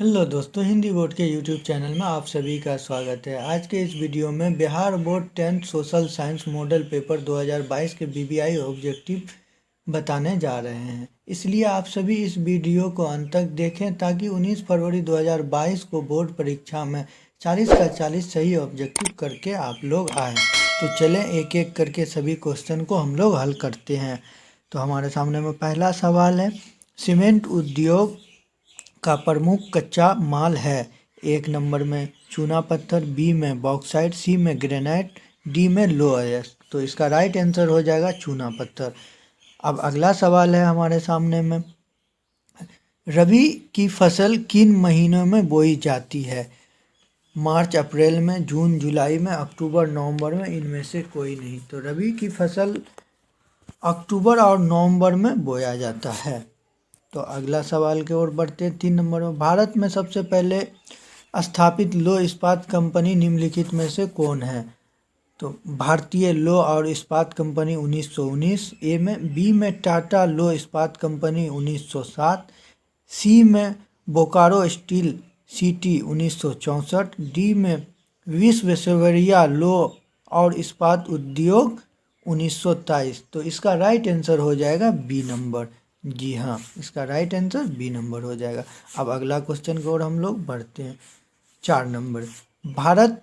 Hello दोस्तों, Hindi board के YouTube channel में आप सभी का स्वागत है। आज के इस वीडियो में Bihar board 10th social science model paper 2022 के बीबीआई ऑब्जेक्टिव बताने जा रहे हैं। इसलिए आप सभी इस वीडियो को अंत तक देखें ताकि 19 फरवरी 2022 को बोर्ड परीक्षा में 40 का 40 सही ऑब्जेक्टिव करके आप लोग आएँ। तो चलें एक एक करके सभी क्वेश्चन को हम लोग हल करते हैं। तो हमारे सामने में पहला सवाल है, सीमेंट उद्योग का प्रमुख कच्चा माल है। 1 नंबर में चूना पत्थर, बी में बॉक्साइट, सी में ग्रेनाइट, डी में लोहा। तो इसका राइट आंसर हो जाएगा चूना पत्थर। अब अगला सवाल है हमारे सामने में, रबी की फसल किन महीनों में बोई जाती है? मार्च अप्रैल में, जून जुलाई में, अक्टूबर नवंबर में, इनमें से कोई नहीं। तो रबी की फसल अक्टूबर और नवंबर में बोया जाता है। तो अगला सवाल की ओर बढ़ते हैं। 3 नंबर में, भारत में सबसे पहले स्थापित लौह इस्पात कंपनी निम्नलिखित में से कौन है? तो भारतीय लौह और इस्पात कंपनी 1919, ए में, बी में टाटा लौह इस्पात कंपनी 1907, सी में बोकारो स्टील सिटी 1964, डी में विश्वेश्वरैया लौह और इस्पात उद्योग 1923। तो इसका राइट आंसर हो जाएगा बी नंबर। जी हाँ, इसका राइट आंसर बी नंबर हो जाएगा। अब अगला क्वेश्चन की ओर हम लोग बढ़ते हैं। 4 नंबर, भारत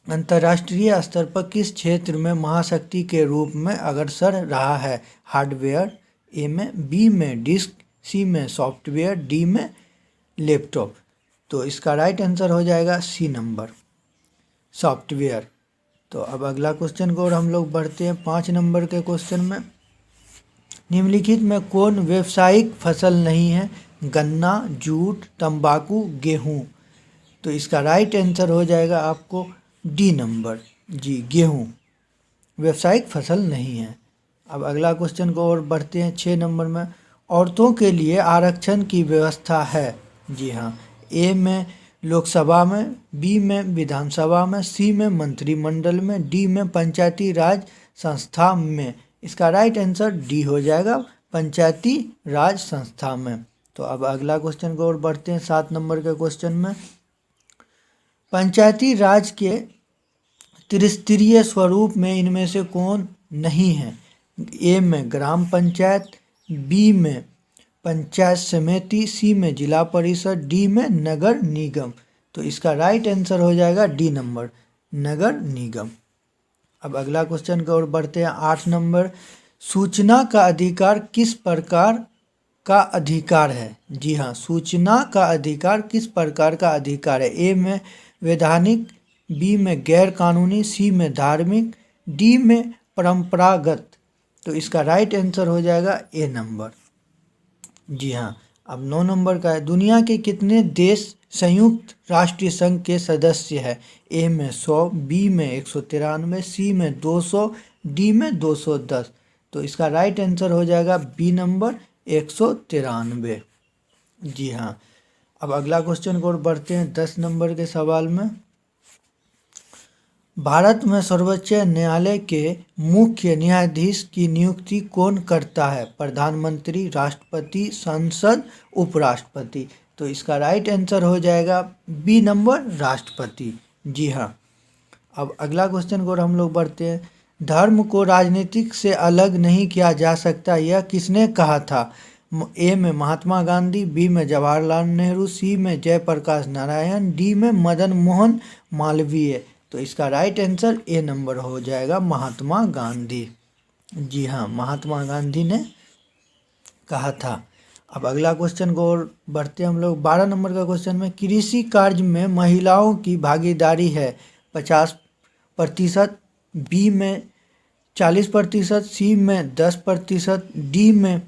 अंतर्राष्ट्रीय स्तर पर किस क्षेत्र में महाशक्ति के रूप में अग्रसर रहा है? हार्डवेयर, ए में, बी में डिस्क, सी में सॉफ्टवेयर, डी में लैपटॉप। तो इसका राइट आंसर हो जाएगा सी नंबर, सॉफ्टवेयर। तो अब अगला क्वेश्चन की ओर हम लोग बढ़ते हैं। 5 नंबर के क्वेश्चन में, निम्नलिखित में कौन व्यावसायिक फसल नहीं है? गन्ना, जूट, तंबाकू, गेहूं। तो इसका राइट आंसर हो जाएगा आपको डी नंबर, जी गेहूं व्यावसायिक फसल नहीं है। अब अगला क्वेश्चन को और बढ़ते हैं। 6 नंबर में, औरतों के लिए आरक्षण की व्यवस्था है? जी हाँ, ए में लोकसभा में, बी में विधानसभा में, सी में मंत्रिमंडल में, डी में पंचायती राज संस्था में। इसका राइट आंसर डी हो जाएगा, पंचायती राज संस्था में। तो अब अगला क्वेश्चन को और बढ़ते हैं। 7 नंबर के क्वेश्चन में, पंचायती राज के त्रिस्तरीय स्वरूप में इनमें से कौन नहीं है? ए में ग्राम पंचायत, बी में पंचायत समिति, सी में जिला परिषद, डी में नगर निगम। तो इसका राइट आंसर हो जाएगा डी नंबर, नगर निगम। अब अगला क्वेश्चन की ओर बढ़ते हैं। 8 नंबर, सूचना का अधिकार किस प्रकार का अधिकार है? जी हाँ, सूचना का अधिकार किस प्रकार का अधिकार है? ए में वैधानिक, बी में गैर कानूनी, सी में धार्मिक, डी में परंपरागत। तो इसका राइट आंसर हो जाएगा ए नंबर। जी हाँ। अब 9 नंबर का है, दुनिया के कितने देश संयुक्त राष्ट्र संघ के सदस्य है? ए में 100, बी में 193, सी में 200, डी में 210। तो इसका राइट आंसर हो जाएगा बी नंबर, 193। जी हाँ। अब अगला क्वेश्चन को और बढ़ते हैं। 10 नंबर के सवाल में, भारत में सर्वोच्च न्यायालय के मुख्य न्यायाधीश की नियुक्ति कौन करता है? प्रधानमंत्री, राष्ट्रपति, संसद, उपराष्ट्रपति। तो इसका राइट आंसर हो जाएगा बी नंबर, राष्ट्रपति। जी हाँ। अब अगला क्वेश्चन को हम लोग बढ़ते हैं। धर्म को राजनीतिक से अलग नहीं किया जा सकता, यह किसने कहा था? ए में महात्मा गांधी, बी में जवाहरलाल नेहरू, सी में जयप्रकाश नारायण, डी में मदन मोहन मालवीय। तो इसका राइट आंसर ए नंबर हो जाएगा, महात्मा गांधी। जी हाँ, महात्मा गांधी ने कहा था। अब अगला क्वेश्चन को और बढ़ते हम लोग। 12 नंबर का क्वेश्चन में, कृषि कार्य में महिलाओं की भागीदारी है 50%, बी में 40%, सी में 10%, डी में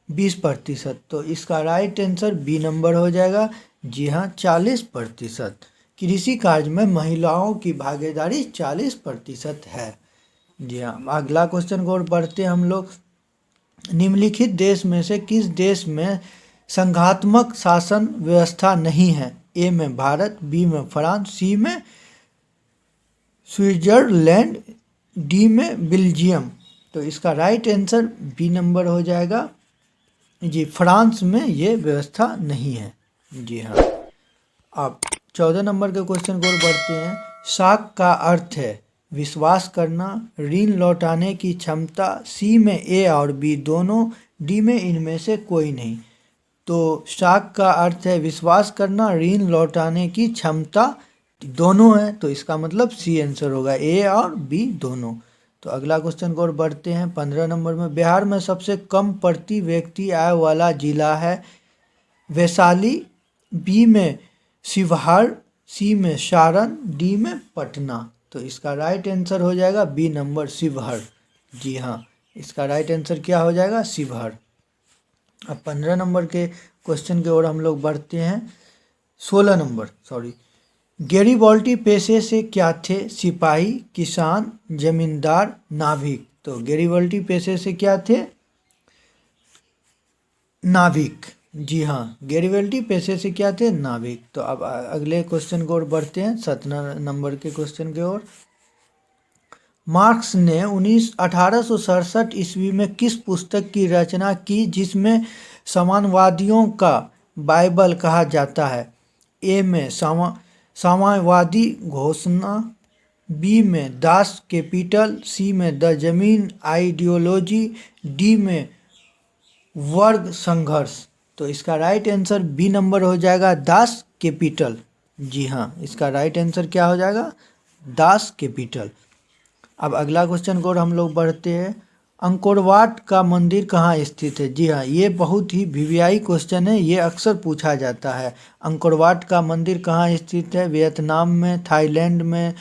20%। तो इसका राइट आंसर बी नंबर हो जाएगा। जी हाँ, 40%। कृषि कार्य में महिलाओं की भागीदारी 40% है। जी हाँ। अगला क्वेश्चन को और बढ़ते हम लोग। निम्नलिखित देश में से किस देश में संघात्मक शासन व्यवस्था नहीं है? ए में भारत, बी में फ्रांस, सी में स्विट्जरलैंड, डी में बेल्जियम। तो इसका राइट आंसर बी नंबर हो जाएगा। जी, फ्रांस में ये व्यवस्था नहीं है। जी हाँ। अब 14 नंबर के क्वेश्चन को और बढ़ते हैं। साख का अर्थ है विश्वास करना, ऋण लौटाने की क्षमता, सी में ए और बी दोनों, डी में इनमें से कोई नहीं। तो साख का अर्थ है विश्वास करना, ऋण लौटाने की क्षमता, दोनों है, तो इसका मतलब सी आंसर होगा, ए और बी दोनों। तो अगला क्वेश्चन को और बढ़ते हैं। 15 नंबर में बिहार में सबसे कम प्रति व्यक्ति आय वाला जिला है वैशाली, बी में शिवहर, सी में सारण, डी में पटना। तो इसका राइट आंसर हो जाएगा बी नंबर शिवहर। जी हाँ, इसका राइट आंसर क्या हो जाएगा, शिवहर। अब 15 नंबर के क्वेश्चन की ओर हम लोग बढ़ते हैं। 16 नंबर सॉरी। गैरीबॉल्टी पेशे से क्या थे, सिपाही, किसान, जमींदार, नाविक। तो गैरीबॉल्टी पेशे से क्या थे, नाविक। जी हाँ, गैरीबॉल्टी पेशे से क्या थे, नाविक। तो अब अगले क्वेश्चन की ओर बढ़ते हैं। 17 नंबर के क्वेश्चन की ओर। मार्क्स ने 1867 ईस्वी में किस पुस्तक की रचना की जिसमें समाजवादियों का बाइबल कहा जाता है। ए में साम्यवादी घोषणा, बी में दास कैपिटल, सी में द जमीन आइडियोलॉजी, डी में वर्ग संघर्ष। तो इसका राइट आंसर बी नंबर हो जाएगा, दास कैपिटल। जी हाँ, इसका राइट आंसर क्या हो जाएगा, दास कैपिटल। अब अगला क्वेश्चन को और हम लोग बढ़ते हैं। अंकोरवाट का मंदिर कहाँ स्थित है। जी हाँ, ये बहुत ही वीवीआई क्वेश्चन है, ये अक्सर पूछा जाता है। अंकोरवाट का मंदिर कहाँ स्थित है, वियतनाम में, थाईलैंड में,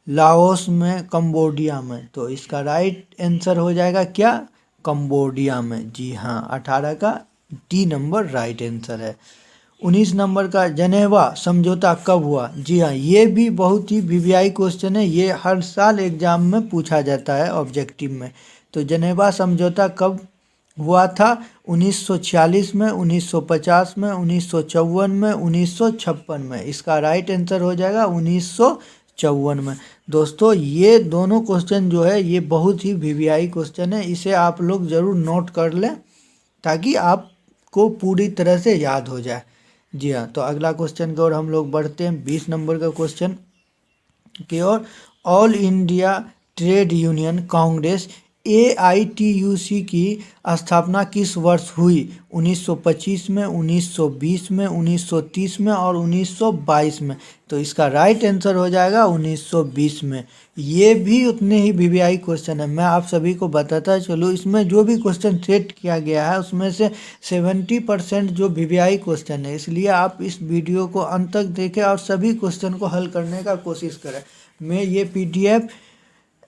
लाओस में, कंबोडिया में। तो इसका राइट आंसर हो जाएगा क्या, कंबोडिया में। जी हाँ, 18 का डी नंबर राइट आंसर है। 19 नंबर का जनेवा समझौता कब हुआ। जी हाँ, ये भी बहुत ही वीवीआई क्वेश्चन है, ये हर साल एग्जाम में पूछा जाता है ऑब्जेक्टिव में। तो जनेवा समझौता कब हुआ था, 1946 में, 1950 में, 1954 में, 1956 में। इसका राइट आंसर हो जाएगा 1954 में। दोस्तों ये दोनों क्वेश्चन जो है ये बहुत ही वीवीआई क्वेश्चन है, इसे आप लोग ज़रूर नोट कर लें ताकि आपको पूरी तरह से याद हो जाए। जी हाँ, तो अगला क्वेश्चन की ओर हम लोग बढ़ते हैं। 20 नंबर का क्वेश्चन की ओर। All India Trade Union Congress AITUC की स्थापना किस वर्ष हुई, 1925 में, 1920 में, 1930 में और 1922 में। तो इसका राइट आंसर हो जाएगा 1920 में। ये भी उतने ही वीवीआई क्वेश्चन है, मैं आप सभी को बताता चलूँ, इसमें जो भी क्वेश्चन सेट किया गया है उसमें से 70% जो वीवीआई क्वेश्चन है, इसलिए आप इस वीडियो को अंत तक देखें और सभी क्वेश्चन को हल करने का कोशिश करें। मैं ये PDF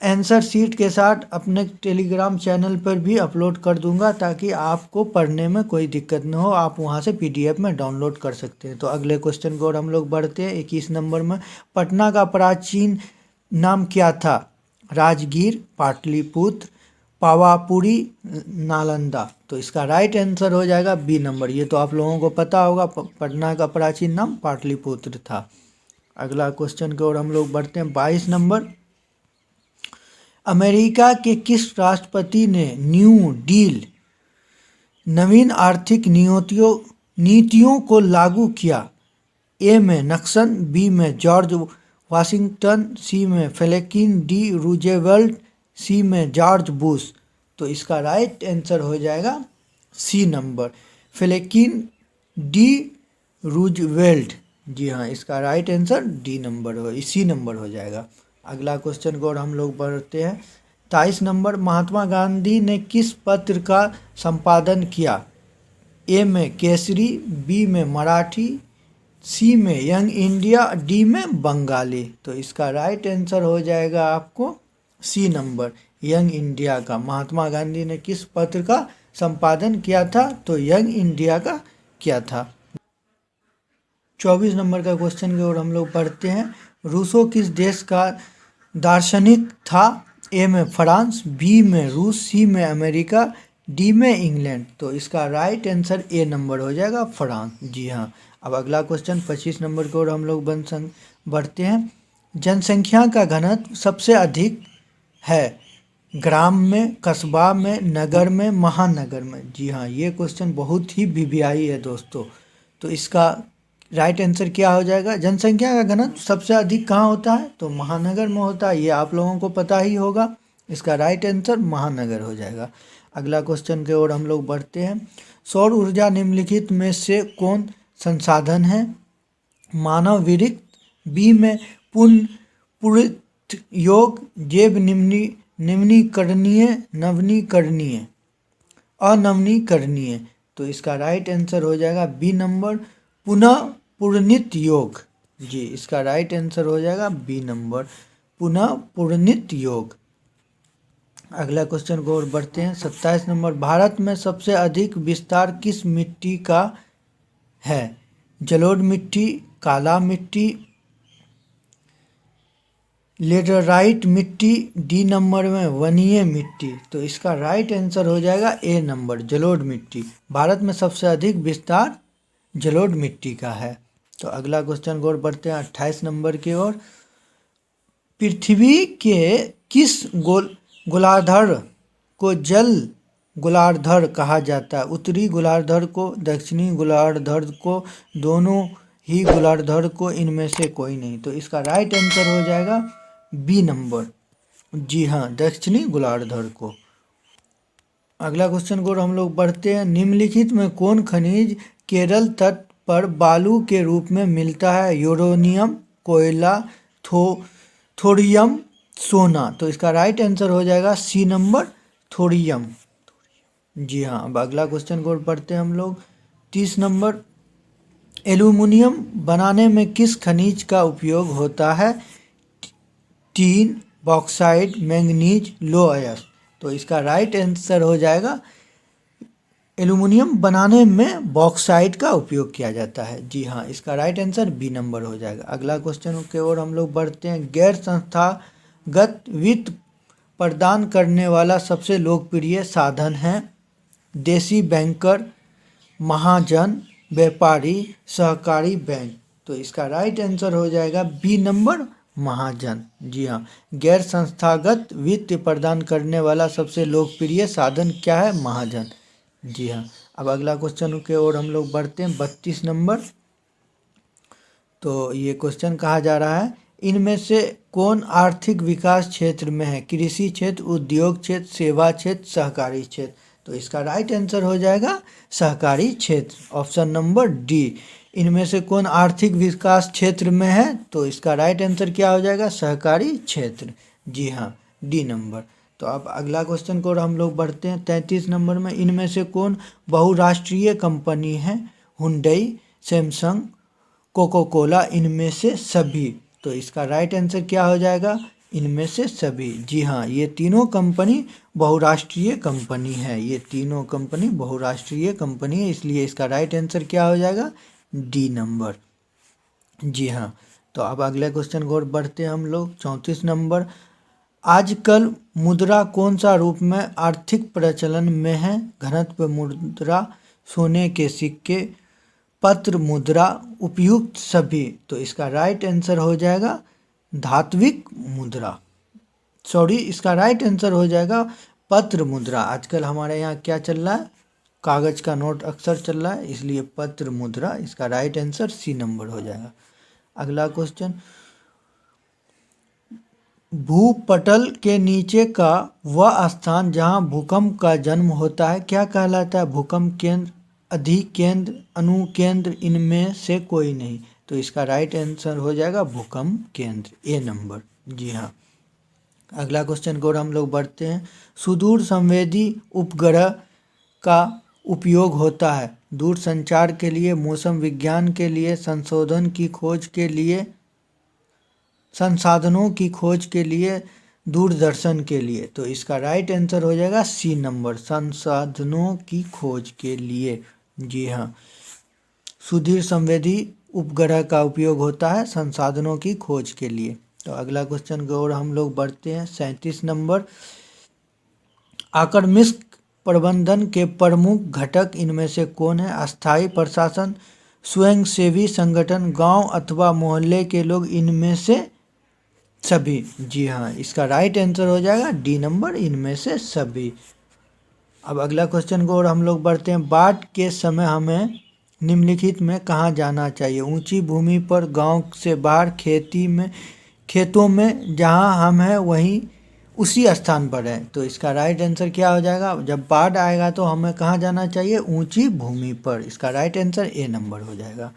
आंसर शीट के साथ अपने टेलीग्राम चैनल पर भी अपलोड कर दूंगा ताकि आपको पढ़ने में कोई दिक्कत न हो, आप वहां से PDF में डाउनलोड कर सकते हैं। तो अगले क्वेश्चन को और हम लोग बढ़ते हैं। 21 नंबर में पटना का प्राचीन नाम क्या था, राजगीर, पाटलिपुत्र, पावापुरी, नालंदा। तो इसका राइट आंसर हो जाएगा बी नंबर। ये तो आप लोगों को पता होगा, पटना का प्राचीन नाम पाटलिपुत्र था। अगला क्वेश्चन की ओर हम लोग बढ़ते हैं। 22 नंबर। अमेरिका के किस राष्ट्रपति ने न्यू डील नवीन आर्थिक नीतियों को लागू किया। ए में नक्सन, बी में जॉर्ज वाशिंगटन, सी में फ्रैंकलिन डी रूजवेल्ट, सी में जॉर्ज बुश। तो इसका राइट आंसर हो जाएगा C number, Franklin D Roosevelt. जी हाँ, इसका राइट आंसर डी नंबर हो, सी नंबर हो जाएगा। अगला क्वेश्चन को और हम लोग बढ़ते हैं। 23 नंबर। महात्मा गांधी ने किस पत्र का संपादन किया, ए में केसरी, बी में मराठी, सी में यंग इंडिया, डी में बंगाली। तो इसका राइट आंसर हो जाएगा आपको सी नंबर, यंग इंडिया का। महात्मा गांधी ने किस पत्र का संपादन किया था, तो यंग इंडिया का किया था। 24 नंबर का क्वेश्चन की ओर हम लोग पढ़ते हैं। रूसो किस देश का दार्शनिक था, ए में फ्रांस, बी में रूस, सी में अमेरिका, डी में इंग्लैंड। तो इसका राइट आंसर ए नंबर हो जाएगा, फ्रांस। जी हाँ। अब अगला क्वेश्चन 25 नंबर की ओर हम लोग बढ़ते हैं। जनसंख्या का घनत्व सबसे अधिक है ग्राम में, कस्बा में, नगर में, महानगर में। जी हाँ, ये क्वेश्चन बहुत ही वीवीआई है दोस्तों। तो इसका राइट आंसर क्या हो जाएगा? जनसंख्या का घनत्व सबसे अधिक कहाँ होता है? तो महानगर में होता है, ये आप लोगों को पता ही होगा। इसका राइट आंसर महानगर हो जाएगा। अगला क्वेश्चन की ओर हम लोग बढ़ते हैं। सौर ऊर्जा निम्नलिखित में से कौन संसाधन है? मानव विरक्त, बी में पुनर्पूरित योग, जैव निम्नीकरणीय, नवीनीकरणीय, अनवीनीकरणीय। तो इसका राइट आंसर हो जाएगा बी नंबर, पुनः पूर्णित योग। जी, इसका राइट आंसर हो जाएगा बी नंबर, पुनः पूर्णित योग। अगला क्वेश्चन को और बढ़ते हैं। 27 नंबर, भारत में सबसे अधिक विस्तार किस मिट्टी का है? जलोढ़ मिट्टी, काला मिट्टी, लेटराइट मिट्टी, डी नंबर में वनीय मिट्टी। तो इसका राइट आंसर हो जाएगा ए नंबर, जलोढ़ मिट्टी। भारत में सबसे अधिक विस्तार जलोढ़ मिट्टी का है। तो अगला क्वेश्चन को और बढ़ते हैं 28 नंबर की ओर। पृथ्वी के किस गोलार्ध को जल गोलार्ध कहा जाता है? उत्तरी गोलार्ध को, दक्षिणी गोलार्ध को, दोनों ही गोलार्ध को, इनमें से कोई नहीं। तो इसका राइट आंसर हो जाएगा बी नंबर, जी हाँ, दक्षिणी गोलार्ध को। अगला क्वेश्चन को हम लोग बढ़ते हैं। निम्नलिखित में कौन खनिज केरल तट पर बालू के रूप में मिलता है? यूरेनियम, कोयला, थोरियम, सोना। तो इसका राइट आंसर हो जाएगा सी नंबर, थोरियम। जी हाँ। अब अगला क्वेश्चन को पढ़ते हैं हम लोग। 30 नंबर, एल्यूमिनियम बनाने में किस खनिज का उपयोग होता है? टीन, बॉक्साइट, मैंगनीज, लोहा। तो इसका राइट आंसर हो जाएगा, एल्यूमिनियम बनाने में बॉक्साइट का उपयोग किया जाता है। जी हाँ, इसका राइट आंसर बी नंबर हो जाएगा। अगला क्वेश्चन की ओर हम लोग बढ़ते हैं। गैर संस्थागत वित्त प्रदान करने वाला सबसे लोकप्रिय साधन है? देसी बैंकर, महाजन, व्यापारी, सहकारी बैंक। तो इसका राइट आंसर हो जाएगा बी नंबर, महाजन। जी हाँ, गैर संस्थागत वित्त प्रदान करने वाला सबसे लोकप्रिय साधन क्या है? महाजन। जी हाँ। अब अगला क्वेश्चन की ओर हम लोग बढ़ते हैं। 32 नंबर। तो ये क्वेश्चन कहा जा रहा है, इनमें से कौन आर्थिक विकास क्षेत्र में है? कृषि क्षेत्र, उद्योग क्षेत्र, सेवा क्षेत्र, सहकारी क्षेत्र। तो इसका राइट आंसर हो जाएगा सहकारी क्षेत्र, ऑप्शन नंबर डी। इनमें से कौन आर्थिक विकास क्षेत्र में है? तो इसका राइट आंसर क्या हो जाएगा? सहकारी क्षेत्र। जी हाँ, डी नंबर। तो अब अगला क्वेश्चन को हम लोग बढ़ते हैं। 33 नंबर में, इनमें से कौन बहुराष्ट्रीय कंपनी है? हुंडई, सैमसंग, कोको कोला, इनमें से सभी। तो इसका राइट आंसर क्या हो जाएगा? इनमें से सभी। जी हाँ, ये तीनों कंपनी बहुराष्ट्रीय कंपनी है। ये तीनों कंपनी बहुराष्ट्रीय कंपनी है, इसलिए इसका राइट आंसर क्या हो जाएगा? D number. जी हाँ। तो अब अगले क्वेश्चन को और बढ़ते हैं हम लोग। 34 नंबर, आजकल मुद्रा कौन सा रूप में आर्थिक प्रचलन में है? घनत्व मुद्रा, सोने के सिक्के, पत्र मुद्रा, उपयुक्त सभी। तो इसका राइट आंसर हो जाएगा धात्विक मुद्रा। सॉरी, इसका राइट आंसर हो जाएगा पत्र मुद्रा। आजकल हमारे यहाँ क्या चल रहा है? कागज का नोट अक्सर चल रहा है, इसलिए पत्र मुद्रा। इसका राइट आंसर सी नंबर हो जाएगा। अगला क्वेश्चन, भूपटल के नीचे का वह स्थान जहाँ भूकंप का जन्म होता है क्या कहलाता है? भूकंप केंद्र, अधिकेंद्र, अनुकेंद्र, इनमें से कोई नहीं। तो इसका राइट आंसर हो जाएगा भूकंप केंद्र, ए नंबर। जी हाँ। अगला क्वेश्चन को हम लोग बढ़ते हैं। सुदूर संवेदी उपग्रह का उपयोग होता है दूर संचार के लिए, मौसम विज्ञान के लिए, संशोधन की खोज के लिए, संसाधनों की खोज के लिए, दूरदर्शन के लिए। तो इसका राइट आंसर हो जाएगा सी नंबर, संसाधनों की खोज के लिए। जी हाँ, सुदूर संवेदी उपग्रह का उपयोग होता है संसाधनों की खोज के लिए। तो अगला क्वेश्चन की ओर हम लोग बढ़ते हैं। 37 नंबर, आक्रमक प्रबंधन के प्रमुख घटक इनमें से कौन है? अस्थायी प्रशासन, स्वयंसेवी संगठन, गांव अथवा मोहल्ले के लोग, इनमें से सभी। जी हाँ, इसका राइट आंसर हो जाएगा डी नंबर, इनमें से सभी। अब अगला क्वेश्चन को और हम लोग बढ़ते हैं। बाढ़ के समय हमें निम्नलिखित में कहाँ जाना चाहिए? ऊंची भूमि पर, गांव से बाहर, खेतों में, जहां हम हैं वहीं उसी स्थान पर है। तो इसका राइट आंसर क्या हो जाएगा? जब बाढ़ आएगा तो हमें कहाँ जाना चाहिए? ऊंची भूमि पर। इसका राइट आंसर ए नंबर हो जाएगा।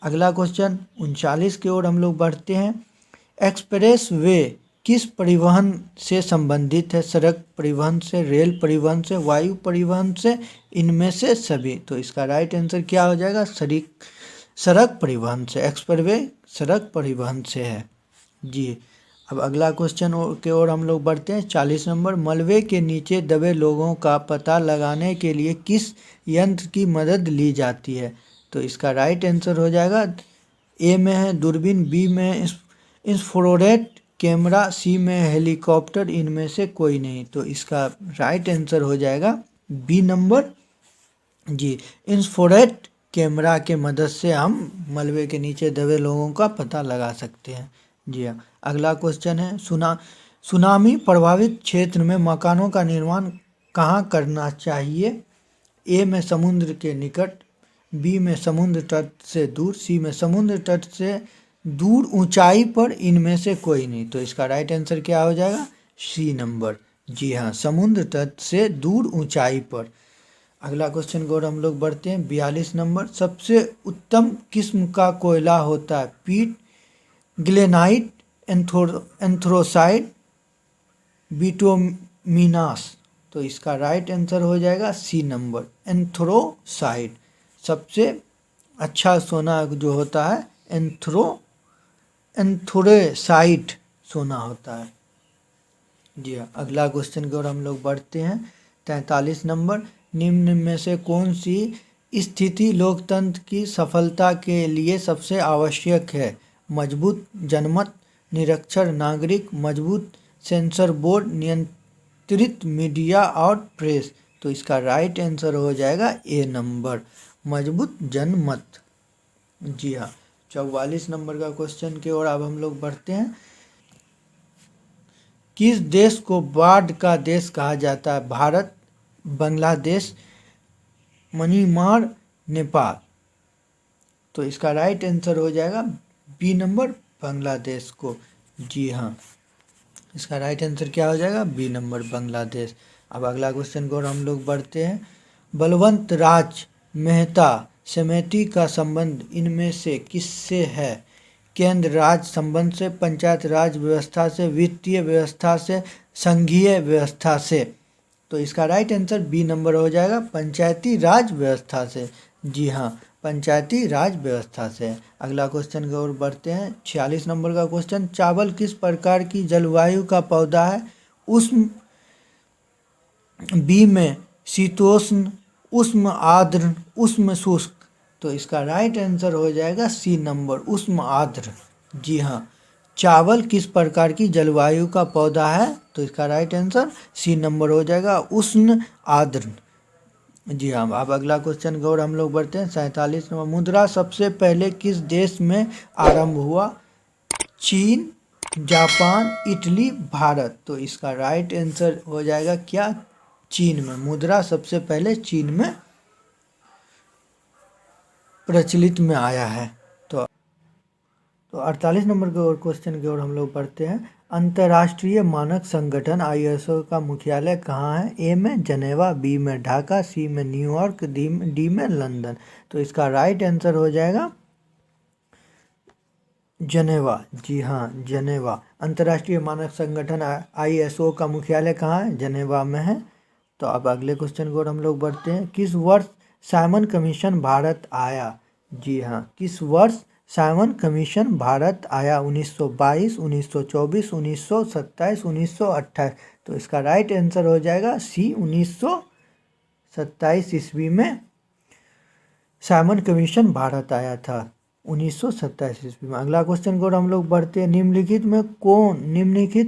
अगला क्वेश्चन 39 की ओर हम लोग बढ़ते हैं। एक्सप्रेस वे किस परिवहन से संबंधित है? सड़क परिवहन से, रेल परिवहन से, वायु परिवहन से, इनमें से सभी। तो इसका राइट आंसर क्या हो जाएगा? सड़क परिवहन से। एक्सप्रेसवे सड़क परिवहन से है जी। अब अगला क्वेश्चन के ओर हम लोग बढ़ते हैं। 40 नंबर। मलबे के नीचे दबे लोगों का पता लगाने के लिए किस यंत्र की मदद ली जाती है? तो इसका राइट आंसर हो जाएगा, ए में है दूरबीन, बी में है इंफ्रारेड कैमरा, सी में है हेलीकॉप्टर, इनमें से कोई नहीं। तो इसका राइट आंसर हो जाएगा बी नंबर जी। इंफ्रारेड कैमरा के मदद से हम मलबे के नीचे दबे लोगों का पता लगा सकते हैं जी हाँ। अगला क्वेश्चन है, सुनामी प्रभावित क्षेत्र में मकानों का निर्माण कहाँ करना चाहिए? ए में समुद्र के निकट, बी में समुद्र तट से दूर, सी में समुद्र तट से दूर ऊंचाई पर, इनमें से कोई नहीं। तो इसका राइट आंसर क्या हो जाएगा? सी नंबर जी हाँ, समुद्र तट से दूर ऊंचाई पर। अगला क्वेश्चन की ओर हम लोग बढ़ते हैं। 42 नंबर। सबसे उत्तम किस्म का कोयला होता है? पीट, ग्लेनाइट, एंथ्रोसाइड, बिटुमिनस। तो इसका राइट आंसर हो जाएगा सी नंबर, एंथ्रोसाइड। सबसे अच्छा सोना जो होता है एंथ्रोसाइड सोना होता है जी हाँ। अगला क्वेश्चन की ओर हम लोग बढ़ते हैं। 43 नंबर। निम्न में से कौन सी स्थिति लोकतंत्र की सफलता के लिए सबसे आवश्यक है? मजबूत जनमत, निरक्षर नागरिक, मजबूत सेंसर बोर्ड, नियंत्रित मीडिया और प्रेस। तो इसका राइट आंसर हो जाएगा ए नंबर, मजबूत जनमत जी हाँ। 44 नंबर का क्वेश्चन की ओर अब हम लोग बढ़ते हैं। किस देश को बाढ़ का देश कहा जाता है? भारत, बांग्लादेश, म्यांमार, नेपाल। तो इसका राइट आंसर हो जाएगा बी नंबर, बांग्लादेश को जी हाँ। इसका राइट आंसर क्या हो जाएगा? B number, Bangladesh. अब अगला क्वेश्चन की ओर हम लोग बढ़ते हैं। बलवंत राज मेहता समिति का संबंध इनमें से किससे है? केंद्र राज संबंध से, पंचायत राज व्यवस्था से, वित्तीय व्यवस्था से, संघीय व्यवस्था से। तो इसका राइट आंसर बी नंबर हो जाएगा, पंचायती राज व्यवस्था से जी हाँ, पंचायती राज व्यवस्था से। अगला क्वेश्चन की ओर बढ़ते हैं। 46 नंबर का क्वेश्चन। चावल किस प्रकार की जलवायु का पौधा है? उष्ण, बी में शीतोष्ण, उष्ण आर्द्र, उष्ण शुष्क। तो इसका राइट आंसर हो जाएगा सी नंबर, उष्ण आर्द्र जी हाँ। चावल किस प्रकार की जलवायु का पौधा है? तो इसका राइट आंसर सी नंबर हो जाएगा, उष्ण आर्द्र जी हाँ। अब अगला क्वेश्चन की ओर हम लोग बढ़ते हैं। 47 नंबर। मुद्रा सबसे पहले किस देश में आरंभ हुआ? चीन, जापान, इटली, भारत। तो इसका राइट आंसर हो जाएगा क्या? चीन में। मुद्रा सबसे पहले चीन में प्रचलित में आया है। तो 48 नंबर के और क्वेश्चन की ओर हम लोग बढ़ते हैं। अंतर्राष्ट्रीय मानक संगठन ISO का मुख्यालय कहाँ है? ए में जनेवा, बी में ढाका, सी में न्यूयॉर्क, डी में लंदन। तो इसका राइट आंसर हो जाएगा जनेवा जी हाँ, जनेवा। अंतर्राष्ट्रीय मानक संगठन ISO का मुख्यालय कहाँ है? जनेवा में है। तो अब अगले क्वेश्चन की ओर हम लोग बढ़ते हैं। किस वर्ष साइमन कमीशन भारत आया? जी हाँ, किस वर्ष साइमन कमीशन भारत आया? 1922, 1924, 1927, 1928। तो इसका राइट आंसर हो जाएगा सी, 1927 ईस्वी में साइमन कमीशन भारत आया था, 1927 ईस्वी में। अगला क्वेश्चन की ओर हम लोग बढ़ते हैं। निम्नलिखित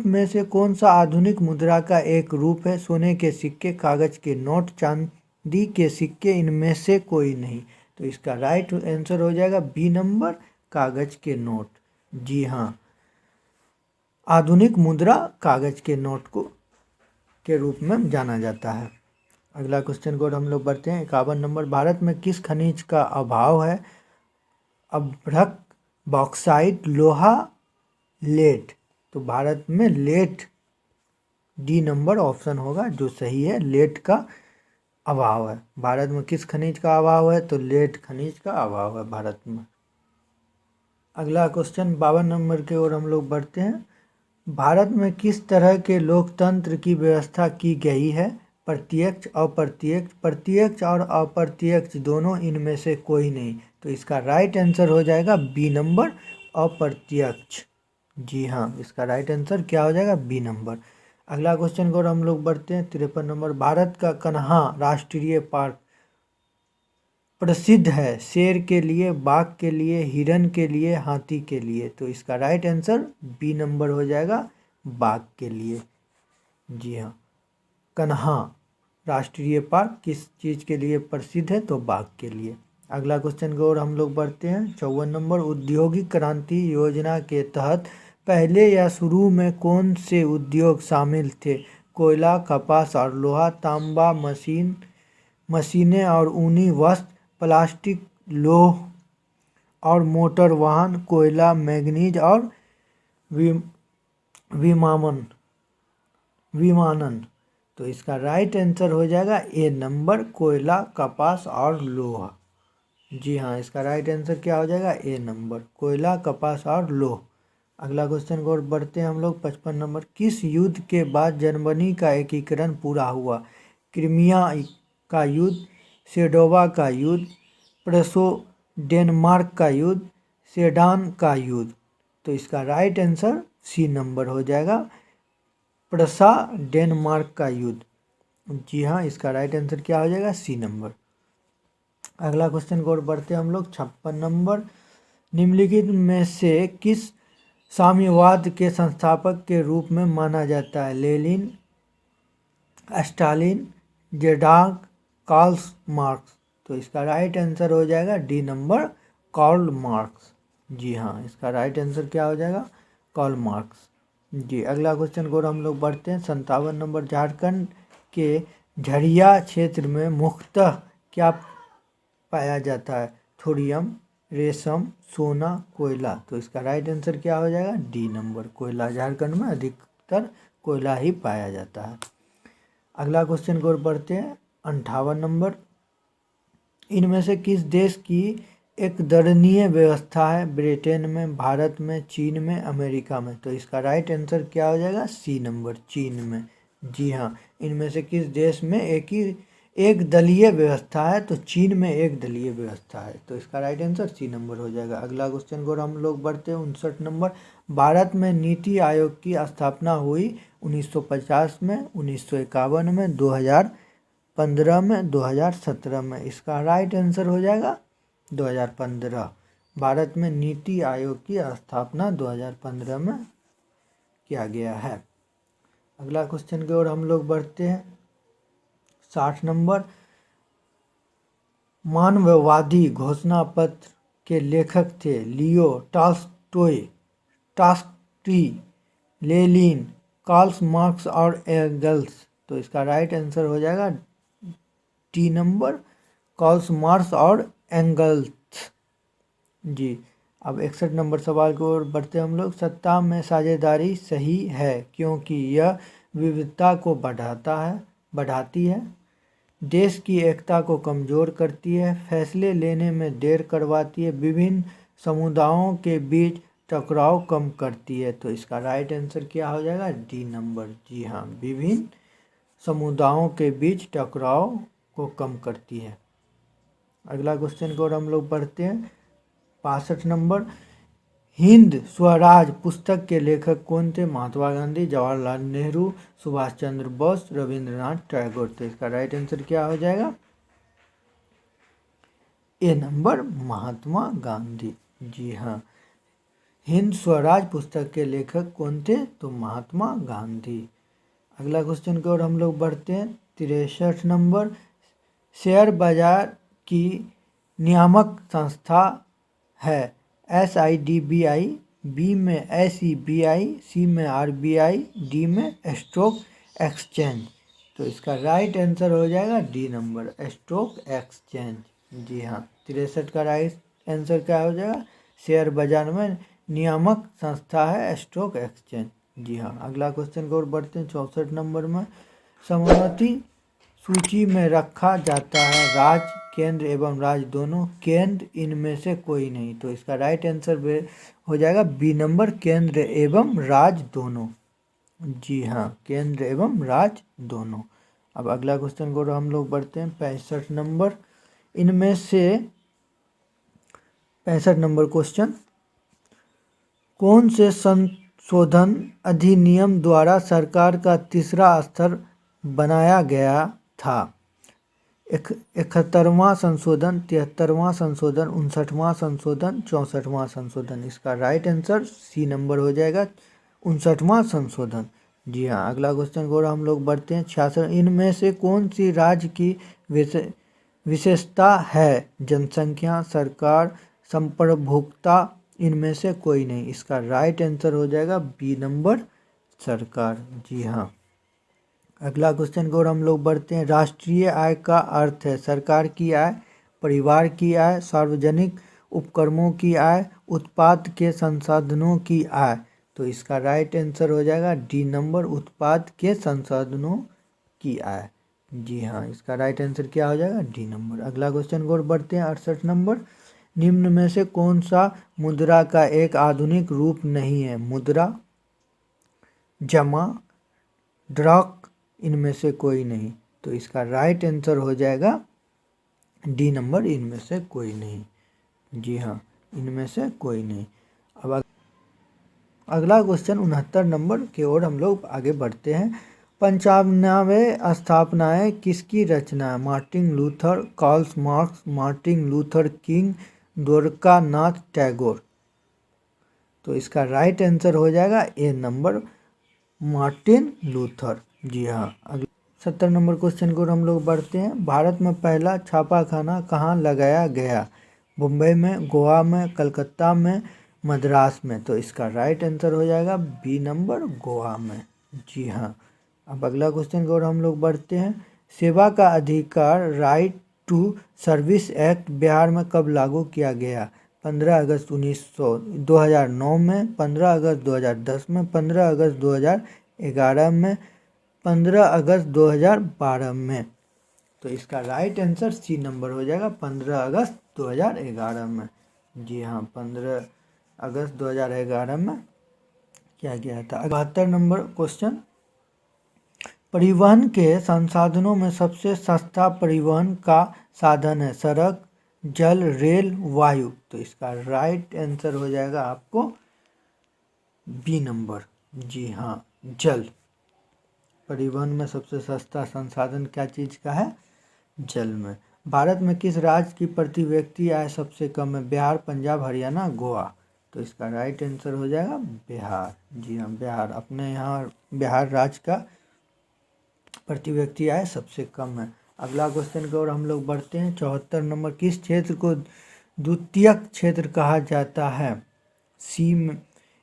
में से कौन सा आधुनिक मुद्रा का एक रूप है? सोने के सिक्के, कागज के नोट, चांदी के सिक्के, इनमें से कोई नहीं। तो इसका राइट आंसर हो जाएगा बी नंबर, कागज के नोट जी हाँ। आधुनिक मुद्रा कागज के नोट को के रूप में जाना जाता है। अगला क्वेश्चन को हम लोग बढ़ते हैं 51 नंबर। भारत में किस खनिज का अभाव है? अभ्रक, बॉक्साइट, लोहा, लेड। तो भारत में लेड, डी नंबर ऑप्शन होगा जो सही है। लेड का अभाव है। भारत में किस खनिज का अभाव है? तो लेड खनिज का अभाव है भारत में। अगला क्वेश्चन 52 नंबर की ओर हम लोग बढ़ते हैं। भारत में किस तरह के लोकतंत्र की व्यवस्था की गई है? प्रत्यक्ष, अप्रत्यक्ष, प्रत्यक्ष और अप्रत्यक्ष दोनों, इनमें से कोई नहीं। तो इसका राइट आंसर हो जाएगा बी नंबर, अप्रत्यक्ष। जी हाँ, इसका राइट आंसर क्या हो जाएगा? B number. अगला क्वेश्चन को हम लोग बढ़ते हैं 53 नंबर। भारत का कन्हा राष्ट्रीय पार्क प्रसिद्ध है शेर के लिए, बाघ के लिए, हिरन के लिए, हाथी के लिए। तो इसका राइट आंसर बी नंबर हो जाएगा, बाघ के लिए। जी हाँ, कन्हा राष्ट्रीय पार्क किस चीज़ के लिए प्रसिद्ध है? तो बाघ के लिए। अगला क्वेश्चन को और हम लोग बढ़ते हैं 54 नंबर। औद्योगिक क्रांति योजना के तहत पहले या शुरू में कौन से उद्योग शामिल थे? कोयला, कपास और लोहा, तांबा, मशीनें और ऊनी वस्त्र, प्लास्टिक, लौह और मोटर वाहन, कोयला, मैंगनीज और विमानन। तो इसका राइट आंसर हो जाएगा ए नंबर, कोयला, कपास और लोहा। जी हाँ, इसका राइट आंसर क्या हो जाएगा? ए नंबर, कोयला, कपास और लोह। अगला क्वेश्चन को और बढ़ते हैं हम लोग 55 नंबर। किस युद्ध के बाद जर्मनी का एकीकरण पूरा हुआ? क्रीमिया का युद्ध, सेडोवा का युद्ध, प्रेसो डेनमार्क का युद्ध, सेडान का युद्ध। तो इसका राइट आंसर सी नंबर हो जाएगा, प्रसा डेनमार्क का युद्ध। जी हाँ, इसका राइट आंसर क्या हो जाएगा? C number. अगला क्वेश्चन को और बढ़ते हैं हम लोग 56 नंबर। निम्नलिखित में से किस साम्यवाद के संस्थापक के रूप में माना जाता है? लेनिन, स्टालिन, जेडाक, कार्ल मार्क्स। तो इसका राइट आंसर हो जाएगा डी नंबर, कार्ल मार्क्स। जी हाँ, इसका राइट आंसर क्या हो जाएगा? Karl Marx. जी, अगला क्वेश्चन को हम लोग बढ़ते हैं 57 नंबर। झारखंड के झरिया क्षेत्र में मुख्यतः क्या पाया जाता है? थोरियम, रेशम, सोना, कोयला। तो इसका राइट आंसर क्या हो जाएगा? डी नंबर, कोयला। झारखंड में अधिकतर कोयला ही पाया जाता है। अगला क्वेश्चन को बढ़ते हैं 58 नंबर। इनमें से किस देश की एक दंडनीय व्यवस्था है? ब्रिटेन में, भारत में, चीन में, अमेरिका में। तो इसका राइट आंसर क्या हो जाएगा? सी नंबर, चीन में। जी हाँ, इनमें से किस देश में एक दलीय व्यवस्था है? तो चीन में एक दलीय व्यवस्था है। तो इसका राइट आंसर सी नंबर हो जाएगा। अगला क्वेश्चन को हम लोग बढ़ते हैं 59 नंबर। भारत में नीति आयोग की स्थापना हुई 1950 में, 1951 में, 2015 में, 2017 में। इसका राइट आंसर हो जाएगा 2015। भारत में नीति आयोग की स्थापना 2015 में किया गया है। अगला क्वेश्चन की ओर हम लोग बढ़ते हैं 60 नंबर। मानववादी घोषणा पत्र के लेखक थे? Leo Tolstoy, Tolstoy, Lenin, Karl Marx और एंगल्स। तो इसका राइट आंसर हो जाएगा डी नंबर, कार्ल मार्क्स और एंगल्स। जी, अब 61 नंबर सवाल को ओर बढ़ते हम लोग। सत्ता में साझेदारी सही है क्योंकि यह विविधता को बढ़ाती है, देश की एकता को कमज़ोर करती है, फैसले लेने में देर करवाती है, विभिन्न समुदायों के बीच टकराव कम करती है। तो इसका राइट आंसर क्या हो जाएगा? D number. जी हाँ, विभिन्न समुदायों के बीच टकराव को कम करती है। अगला क्वेश्चन को हम लोग पढ़ते हैं 65 नंबर। हिंद स्वराज पुस्तक के लेखक कौन थे? महात्मा गांधी, जवाहरलाल नेहरू, सुभाष चंद्र बोस, रविंद्रनाथ टैगोर। तो इसका राइट आंसर क्या हो जाएगा? A number, Mahatma Gandhi. जी हाँ, हिंद स्वराज पुस्तक के लेखक कौन थे? तो महात्मा गांधी। अगला क्वेश्चन की ओर हम लोग बढ़ते हैं 63 नंबर। शेयर बाजार की नियामक संस्था है? SIDBI, बी में SEBI, सी में RBI, डी में स्टॉक एक्सचेंज। तो इसका राइट आंसर हो जाएगा डी नंबर, स्टॉक एक्सचेंज। जी हाँ, 63 का राइट आंसर क्या हो जाएगा? शेयर बाजार में नियामक संस्था है स्टॉक एक्सचेंज। जी हाँ, अगला क्वेश्चन की ओर बढ़ते हैं। 64 नंबर में, समावती सूची में रखा जाता है राज्य, केंद्र एवं राज्य दोनों, केंद्र इनमें से कोई नहीं। तो इसका राइट आंसर हो जाएगा बी नंबर, केंद्र एवं राज्य दोनों। जी हाँ, केंद्र एवं राज्य दोनों। अब अगला क्वेश्चन को हम लोग बढ़ते हैं। 65 नंबर, इनमें से 65 नंबर क्वेश्चन, कौन से संशोधन अधिनियम द्वारा सरकार का तीसरा स्तर बनाया गया था? 71वां संशोधन, 73वां संशोधन, 59वां संशोधन, 64वां संशोधन। इसका राइट आंसर सी नंबर हो जाएगा, 59वां संशोधन। जी हाँ, अगला क्वेश्चन को हम लोग बढ़ते हैं। 66, इनमें से कौन सी राज्य की विशेषता है? जनसंख्या, सरकार, संप्रभुता, इनमें से कोई नहीं। इसका राइट आंसर हो जाएगा बी नंबर, सरकार। जी हाँ, अगला क्वेश्चन की ओर हम लोग बढ़ते हैं। राष्ट्रीय आय का अर्थ है सरकार की आय, परिवार की आय, सार्वजनिक उपक्रमों की आय, उत्पाद के संसाधनों की आय। तो इसका राइट आंसर हो जाएगा डी नंबर, उत्पाद के संसाधनों की आय। जी हाँ, इसका राइट आंसर क्या हो जाएगा? D number. अगला क्वेश्चन की ओर बढ़ते हैं। 68 नंबर, निम्न में से कौन सा मुद्रा का एक आधुनिक रूप नहीं है? मुद्रा, जमा, ड्रॉक, इनमें से कोई नहीं। तो इसका राइट आंसर हो जाएगा डी नंबर, इनमें से कोई नहीं। जी हाँ, इनमें से कोई नहीं। अब अगला क्वेश्चन 69 नंबर की ओर हम लोग आगे बढ़ते हैं। 95वें स्थापनाएं किसकी रचना है? Martin Luther, Karl Marx, Martin Luther King, Dwarkanath Tagore. तो इसका राइट आंसर हो जाएगा ए नंबर, मार्टिन लूथर। जी हाँ, अगला 70 नंबर क्वेश्चन को हम लोग बढ़ते हैं। भारत में पहला छापाखाना कहाँ लगाया गया? मुंबई में, गोवा में, कलकत्ता में, मद्रास में। तो इसका राइट आंसर हो जाएगा बी नंबर, गोवा में। जी हाँ, अब अगला क्वेश्चन की ओर हम लोग बढ़ते हैं। सेवा का अधिकार, right to service act Bihar में कब लागू किया गया? 15 अगस्त 2009 में, 15 अगस्त 2010 में, 15 अगस्त 2011 में, 15 अगस्त 2012 में। तो इसका राइट आंसर सी नंबर हो जाएगा, 15 अगस्त 2011 में। जी हाँ, 15 अगस्त 2011 में क्या गया था। 72 नंबर क्वेश्चन, परिवहन के संसाधनों में सबसे सस्ता परिवहन का साधन है? सड़क, जल, रेल, वायु। तो इसका राइट आंसर हो जाएगा आपको बी नंबर। जी हाँ, जल। परिवहन में सबसे सस्ता संसाधन क्या चीज़ का है? जल में। भारत में किस राज्य की प्रति व्यक्ति आय सबसे कम है? बिहार, पंजाब, हरियाणा, गोवा। तो इसका राइट आंसर हो जाएगा बिहार। जी हाँ, बिहार। अपने यहाँ बिहार राज्य का प्रति व्यक्ति आय सबसे कम है। अगला क्वेश्चन की ओर हम लोग बढ़ते हैं। 74 नंबर, किस क्षेत्र को द्वितीयक क्षेत्र कहा जाता है? सी में,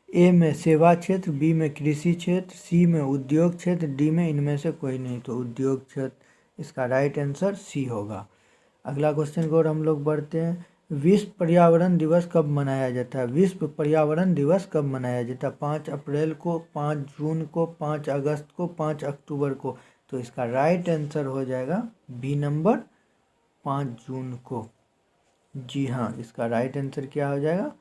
ए में सेवा क्षेत्र, बी में कृषि क्षेत्र, सी में उद्योग क्षेत्र, डी में इनमें से कोई नहीं। तो उद्योग क्षेत्र, इसका राइट आंसर सी होगा। अगला क्वेश्चन की ओर हम लोग बढ़ते हैं। विश्व पर्यावरण दिवस कब मनाया जाता है? विश्व पर्यावरण दिवस कब मनाया जाता है? 5 अप्रैल को, 5 जून को, 5 अगस्त को, 5 अक्टूबर को। तो इसका राइट आंसर हो जाएगा बी नंबर, 5 जून को। जी हाँ, इसका राइट आंसर क्या हो जाएगा?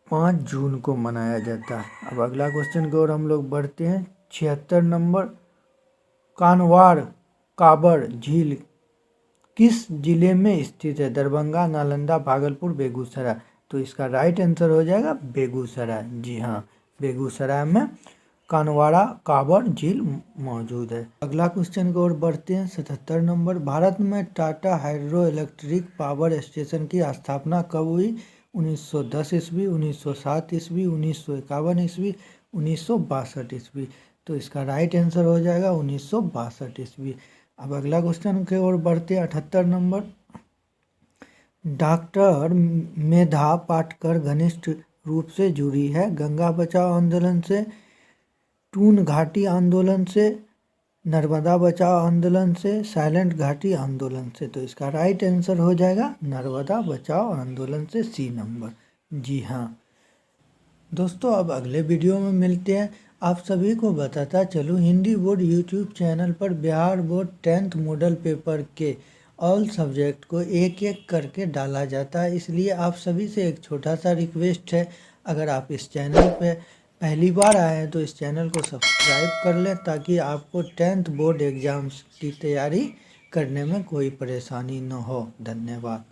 5 जून को मनाया जाता है। अब अगला क्वेश्चन की ओर हम लोग बढ़ते हैं। 76 नंबर, कानवाड़ काबर झील किस जिले में स्थित है? दरभंगा, नालंदा, भागलपुर, बेगूसराय। तो इसका राइट आंसर हो जाएगा बेगूसराय। जी हाँ, बेगूसराय में कानवाड़ा काबर झील मौजूद है। अगला क्वेश्चन की ओर बढ़ते हैं। 77 नंबर, भारत में Tata hydro electric power station की स्थापना कब हुई? 1910 ईस्वी, 1907 ईस्वी, 1951 ईस्वी, 1962 ईस्वी। तो इसका राइट आंसर हो जाएगा 1962 ईस्वी। अब अगला क्वेश्चन की ओर बढ़ते हैं। 78 नंबर, डॉक्टर मेधा पाटकर घनिष्ठ रूप से जुड़ी है? गंगा बचाओ आंदोलन से, टून घाटी आंदोलन से, नर्मदा बचाओ आंदोलन से, साइलेंट घाटी आंदोलन से। तो इसका राइट आंसर हो जाएगा नर्मदा बचाओ आंदोलन से, सी नंबर। जी हाँ दोस्तों, अब अगले वीडियो में मिलते हैं। आप सभी को बताता चलूँ, हिंदी बोर्ड यूट्यूब चैनल पर Bihar board 10th model paper के ऑल सब्जेक्ट को एक एक करके डाला जाता है। इसलिए आप सभी से एक छोटा सा रिक्वेस्ट है, अगर आप इस चैनल पे पहली बार आए हैं तो इस चैनल को सब्सक्राइब कर लें, ताकि आपको 10th बोर्ड एग्ज़ाम्स की तैयारी करने में कोई परेशानी न हो। धन्यवाद।